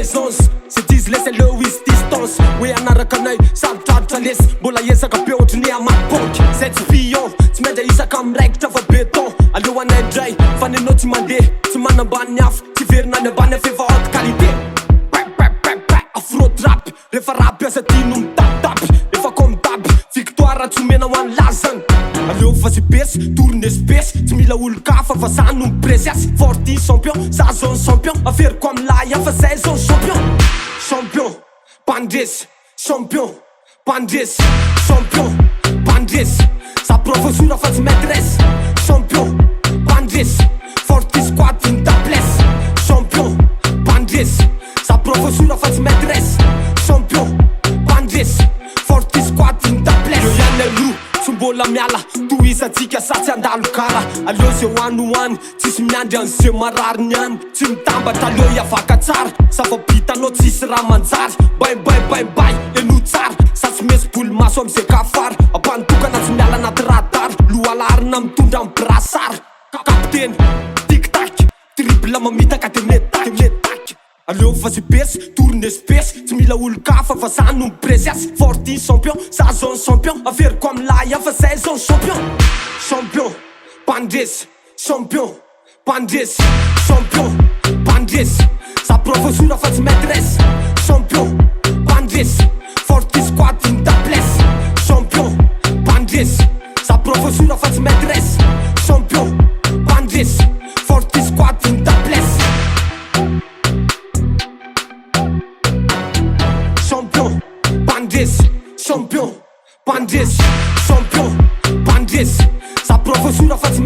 présence. C'est izy laisse le izy distance. Hoe anaraka anay sarotrarotra lesy mbola ezaka be ohatry ny amaponky. Zay tsy pion tsy maintsy isaka amiraikitra fa béton. Aleo anay dray fa nenao tsy mandeha tsy manambany ny hafa tsy verina any ambany afa efa haute qualité. Afro trap rehefa rap asa tiano mitapitapy efa comme dab victoire tsy omena ho any lazany. Aleo fa sy pesy tourne espèce tsy mila olo-kafa fa za no mipresiasy forty champion za zao champion aferiko amilay fa zay zao champion. Champion pandresy champion pandresy champion pandresy za professeur fa tsy maîtresse. Champion pandresy forty squad une tablesse. Champion pandresy za professeur fa tsy maîtresse. Champion pandresy forty squad une tablesse. Yo ihany aloha tsy mbola miala tohizatsika sa tsy andalo kara. Aleo zay hoany tsisy miandry an'zay marary niany. Tsy mitambatra aleo hiavaka tsara zava-bitanao tsisy raha manjary. Baibaibaibay eno tsara sa tsy mesy boly maso am'zay kafara. Ampanitokana tsy miala anaty radara lohalarina mitondra am brasara. Kapiteny tic-tac triple mamitaka de metaky. Aleo fa sy pesy tourne espèce tsy mila olo-kafa fa za no mipresiasy forty champion za zao champion aferiko amilay fa zay zao champion. Champion pandresy champion pandresy champion pandresy za professeur fa tsy maîtresse. Champion pandresy forty squad une tablesse. Champion pandresy za professeur fa tsy maîtresse. Champion pandresy forty squad une tablesse. Champion pandresy champion pandresy champion pandresy za professeur fa tsy